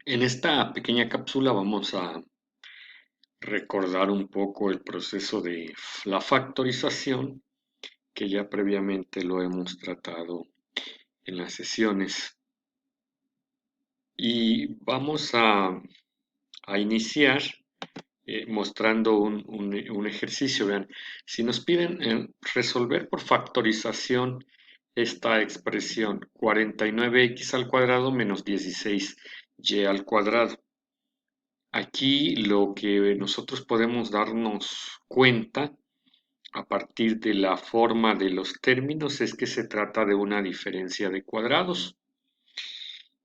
En esta pequeña cápsula vamos a recordar un poco el proceso de la factorización, que ya previamente lo hemos tratado en las sesiones. Y vamos a iniciar mostrando un ejercicio. Vean, si nos piden resolver por factorización esta expresión 49x al cuadrado menos 16y al cuadrado. Aquí lo que nosotros podemos darnos cuenta a partir de la forma de los términos es que se trata de una diferencia de cuadrados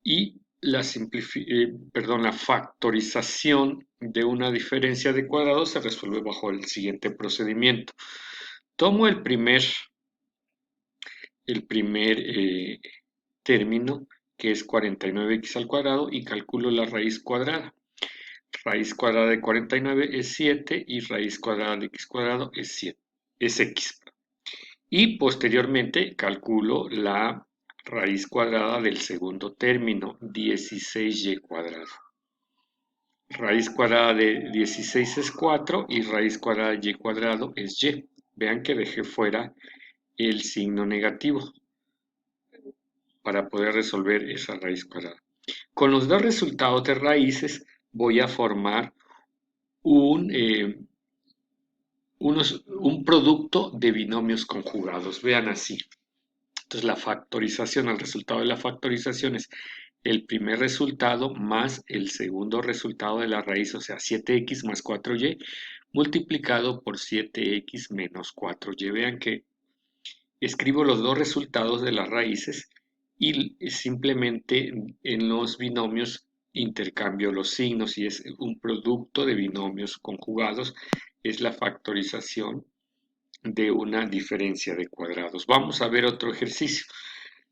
y la factorización de una diferencia de cuadrados se resuelve bajo el siguiente procedimiento. Tomo el primer término, que es 49x al cuadrado, y calculo la raíz cuadrada. Raíz cuadrada de 49 es 7 y raíz cuadrada de x cuadrado es 7, es x. Y posteriormente calculo la raíz cuadrada del segundo término, 16y cuadrado. Raíz cuadrada de 16 es 4 y raíz cuadrada de y cuadrado es y. Vean que dejé fuera el signo negativo para poder resolver esa raíz cuadrada. Con los dos resultados de raíces voy a formar un un producto de binomios conjugados. Vean así. Entonces la factorización, el resultado de la factorización es el primer resultado más el segundo resultado de la raíz, o sea, 7x más 4y, multiplicado por 7x menos 4y. Vean que escribo los dos resultados de las raíces y simplemente en los binomios intercambio los signos y es un producto de binomios conjugados, es la factorización de una diferencia de cuadrados. Vamos a ver otro ejercicio.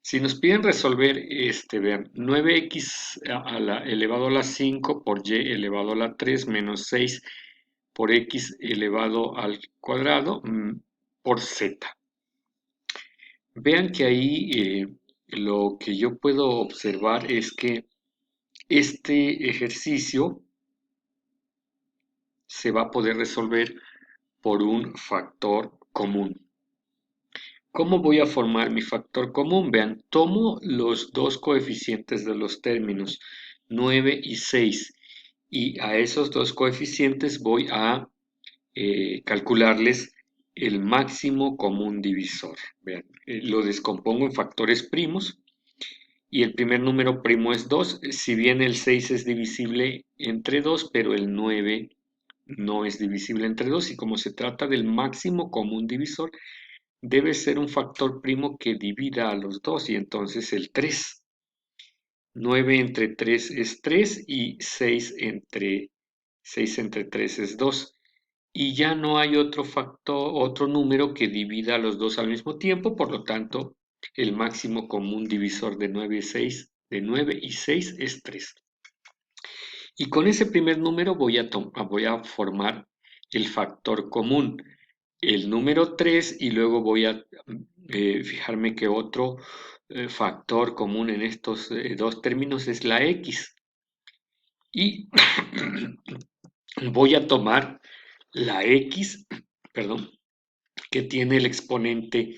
Si nos piden resolver vean, 9x elevado a la 5 por y elevado a la 3 menos 6 por x elevado al cuadrado por z. Vean que ahí lo que yo puedo observar es que este ejercicio se va a poder resolver por un factor común. ¿Cómo voy a formar mi factor común? Vean, tomo los dos coeficientes de los términos, 9 y 6, y a esos dos coeficientes voy a calcularles el máximo común divisor. Vean, lo descompongo en factores primos y el primer número primo es 2, si bien el 6 es divisible entre 2, pero el 9 no es divisible entre 2 y como se trata del máximo común divisor, debe ser un factor primo que divida a los dos y entonces el 3. 9 entre 3 es 3 y 6 entre 3 es 2. Y ya no hay otro factor, otro número que divida a los dos al mismo tiempo, por lo tanto, el máximo común divisor de 9 y 6 es 3. Y con ese primer número voy a formar el factor común, el número 3, y luego voy a fijarme que otro factor común en estos dos términos es la x. Y voy a tomar la x, perdón, que tiene el exponente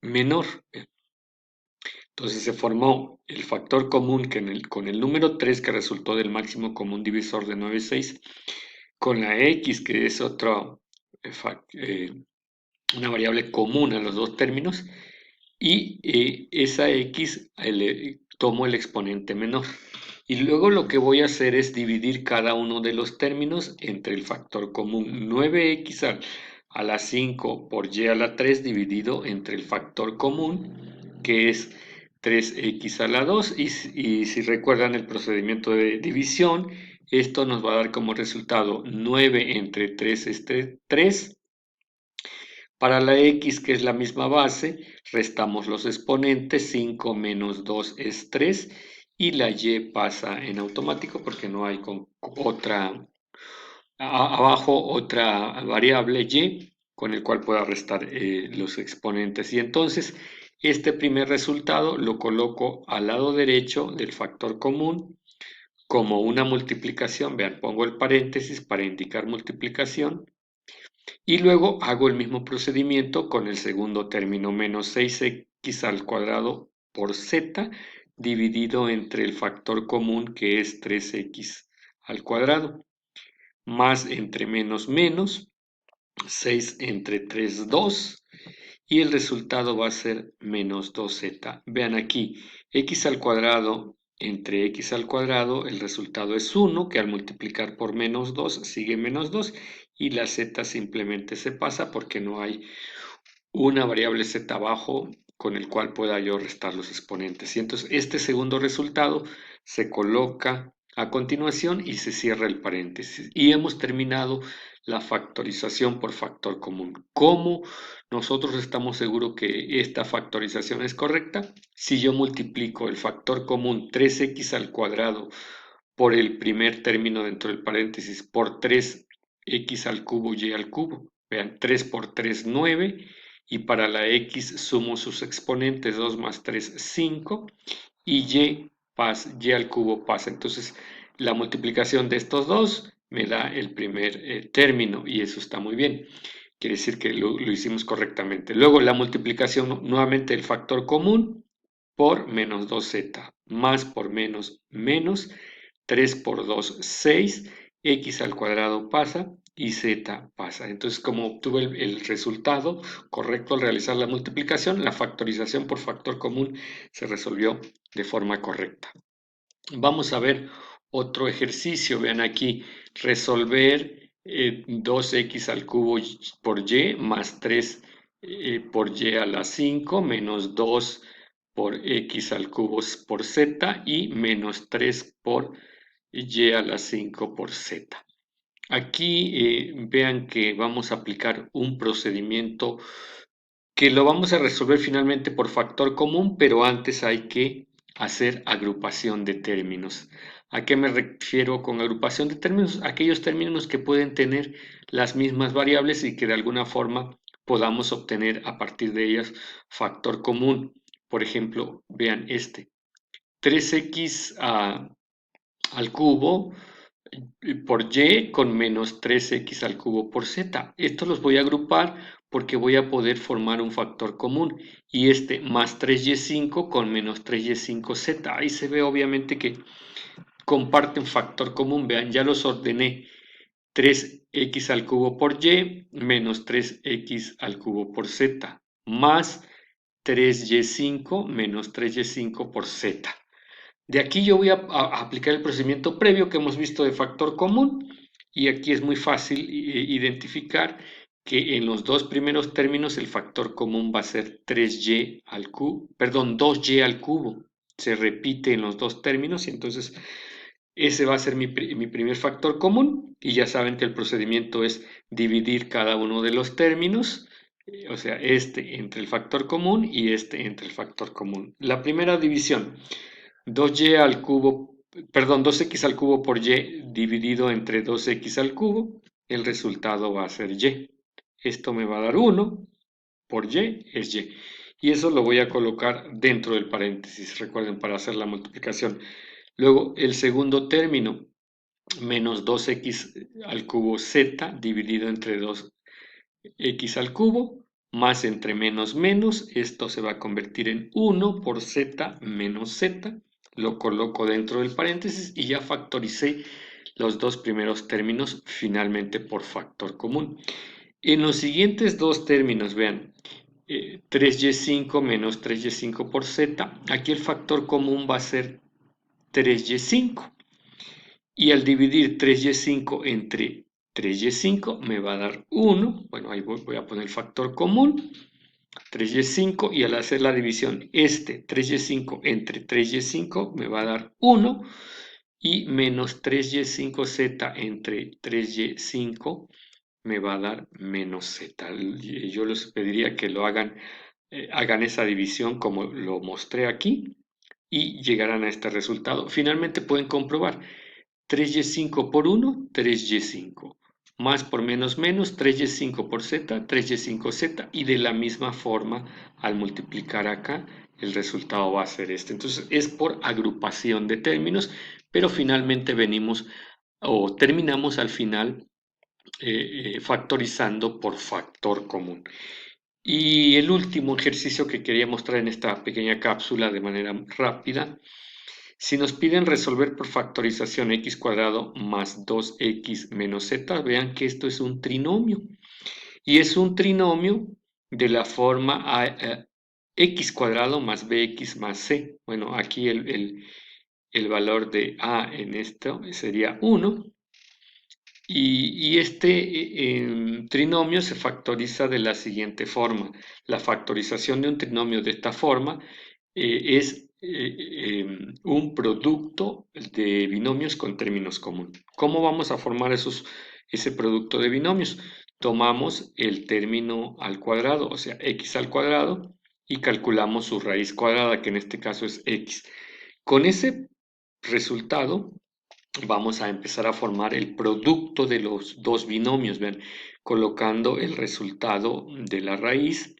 menor. Entonces se formó el factor común que con el número 3 que resultó del máximo común divisor de 9 y 6, con la x que es una variable común a los dos términos, y esa x tomo el exponente menor. Y luego lo que voy a hacer es dividir cada uno de los términos entre el factor común. 9x a la 5 por y a la 3 dividido entre el factor común, que es 3x a la 2. Y si recuerdan el procedimiento de división, esto nos va a dar como resultado 9 entre 3 es 3. Para la x, que es la misma base, restamos los exponentes, 5 menos 2 es 3, y la y pasa en automático porque no hay abajo otra variable y con el cual pueda restar los exponentes. Y entonces este primer resultado lo coloco al lado derecho del factor común, como una multiplicación. Vean, pongo el paréntesis para indicar multiplicación. Y luego hago el mismo procedimiento con el segundo término, menos 6x al cuadrado por z dividido entre el factor común que es 3x al cuadrado, más entre menos menos, 6 entre 3, 2, y el resultado va a ser menos 2z. Vean aquí, x al cuadrado entre x al cuadrado, el resultado es 1, que al multiplicar por menos 2 sigue menos 2, y la z simplemente se pasa porque no hay una variable z abajo con el cual pueda yo restar los exponentes. Y entonces este segundo resultado se coloca a continuación y se cierra el paréntesis. Y hemos terminado la factorización por factor común. ¿Cómo nosotros estamos seguros que esta factorización es correcta? Si yo multiplico el factor común 3x al cuadrado por el primer término dentro del paréntesis por 3x al cubo y al cubo. Vean, 3 por 3, 9. Y para la x sumo sus exponentes, 2 más 3, 5. Y y al cubo pasa. Entonces, la multiplicación de estos dos me da el primer término y eso está muy bien. Quiere decir que lo hicimos correctamente. Luego, la multiplicación nuevamente del factor común por menos 2z, más por menos, menos, 3 por 2, 6, x al cuadrado pasa y z pasa. Entonces, como obtuve el resultado correcto al realizar la multiplicación, la factorización por factor común se resolvió de forma correcta. Vamos a ver otro ejercicio. Vean aquí, resolver 2x al cubo por y más 3 por y a la 5 menos 2 por x al cubo por z y menos 3 por y a la 5 por z. Aquí vean que vamos a aplicar un procedimiento que lo vamos a resolver finalmente por factor común, pero antes hay que hacer agrupación de términos. ¿A qué me refiero con agrupación de términos? Aquellos términos que pueden tener las mismas variables y que de alguna forma podamos obtener a partir de ellas factor común. Por ejemplo, vean este, 3x al cubo por y con menos 3x al cubo por z. Estos los voy a agrupar porque voy a poder formar un factor común. Y este más 3y5 con menos 3y5z. Ahí se ve obviamente que comparten factor común. Vean, ya los ordené. 3x al cubo por y menos 3x al cubo por z. Más 3y5 menos 3y5 por z. De aquí yo voy a aplicar el procedimiento previo que hemos visto de factor común y aquí es muy fácil identificar que en los dos primeros términos el factor común va a ser 3y al cubo, perdón, 2y al cubo. Se repite en los dos términos y entonces ese va a ser mi primer factor común y ya saben que el procedimiento es dividir cada uno de los términos, o sea, este entre el factor común y este entre el factor común. La primera división. 2y al cubo, perdón, 2x al cubo por y dividido entre 2x al cubo, el resultado va a ser y. Esto me va a dar 1 por y es y. Y eso lo voy a colocar dentro del paréntesis, recuerden, para hacer la multiplicación. Luego, el segundo término, menos 2x al cubo z dividido entre 2x al cubo, más entre menos menos, esto se va a convertir en 1 por z menos z, lo coloco dentro del paréntesis y ya factoricé los dos primeros términos finalmente por factor común. En los siguientes dos términos, vean, 3y5 menos 3y5 por z, aquí el factor común va a ser 3y5. Y al dividir 3y5 entre 3y5 me va a dar 1. Bueno, ahí voy a poner el factor común. 3y5 y al hacer la división 3y5 entre 3y5 me va a dar 1 y menos 3y5z entre 3y5 me va a dar menos z. Yo les pediría que lo hagan esa división como lo mostré aquí y llegarán a este resultado. Finalmente pueden comprobar 3y5 por 1, 3y5. Más por menos menos, 3y5 por z, 3y5z. Y de la misma forma, al multiplicar acá, el resultado va a ser este. Entonces, es por agrupación de términos, pero finalmente venimos o terminamos al final factorizando por factor común. Y el último ejercicio que quería mostrar en esta pequeña cápsula de manera rápida, si nos piden resolver por factorización x cuadrado más 2x menos z, vean que esto es un trinomio. Y es un trinomio de la forma x cuadrado más bx más c. Bueno, aquí el valor de a en esto sería 1. Y este trinomio se factoriza de la siguiente forma. La factorización de un trinomio de esta forma es un producto de binomios con términos comunes. ¿Cómo vamos a formar ese producto de binomios? Tomamos el término al cuadrado, o sea, x al cuadrado, y calculamos su raíz cuadrada, que en este caso es x. Con ese resultado vamos a empezar a formar el producto de los dos binomios, vean, colocando el resultado de la raíz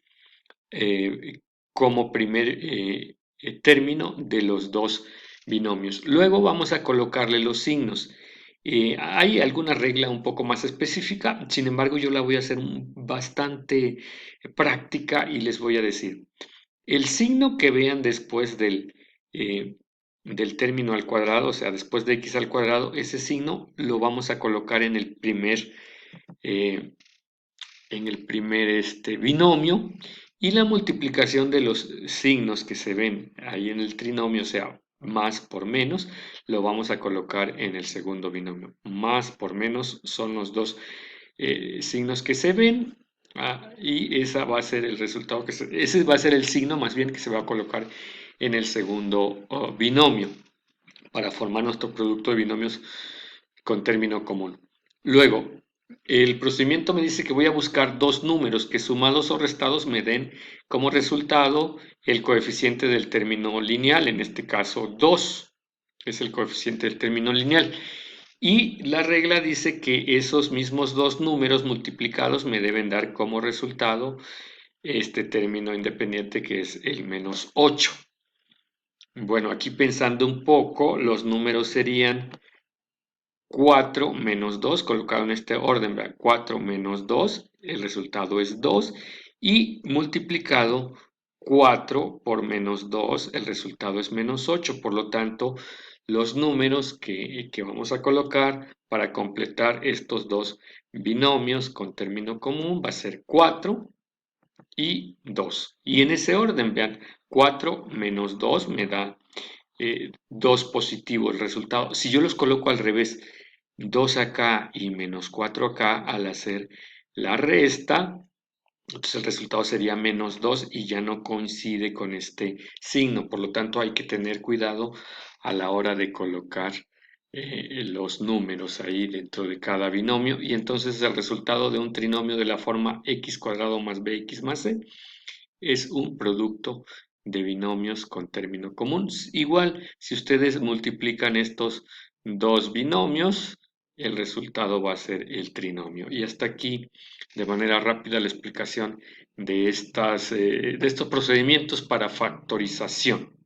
eh, como primer término de los dos binomios. Luego vamos a colocarle los signos. Hay alguna regla un poco más específica, sin embargo yo la voy a hacer bastante práctica y les voy a decir, el signo que vean después del término al cuadrado, o sea, después de x al cuadrado, ese signo lo vamos a colocar eh, en el primer binomio, y la multiplicación de los signos que se ven ahí en el trinomio, o sea, más por menos, lo vamos a colocar en el segundo binomio. Más por menos son los dos signos que se ven. Y esa va a ser el resultado ese va a ser el signo más bien que se va a colocar en el segundo binomio para formar nuestro producto de binomios con término común. Luego, el procedimiento me dice que voy a buscar dos números que sumados o restados me den como resultado el coeficiente del término lineal, en este caso 2 es el coeficiente del término lineal. Y la regla dice que esos mismos dos números multiplicados me deben dar como resultado este término independiente que es el menos 8. Bueno, aquí pensando un poco, los números serían 4 menos 2, colocado en este orden, ¿verdad? 4 menos 2, el resultado es 2, y multiplicado 4 por menos 2, el resultado es menos 8. Por lo tanto, los números que vamos a colocar para completar estos dos binomios con término común va a ser 4 y 2. Y en ese orden, vean, 4 menos 2 me da 2 positivo el resultado. Si yo los coloco al revés, 2 acá y menos 4 acá, al hacer la resta, entonces el resultado sería menos 2 y ya no coincide con este signo. Por lo tanto, hay que tener cuidado a la hora de colocar los números ahí dentro de cada binomio. Y entonces el resultado de un trinomio de la forma x cuadrado más bx más c es un producto de binomios con término común. Igual, si ustedes multiplican estos dos binomios, el resultado va a ser el trinomio. Y hasta aquí, de manera rápida, la explicación de estos procedimientos para factorización.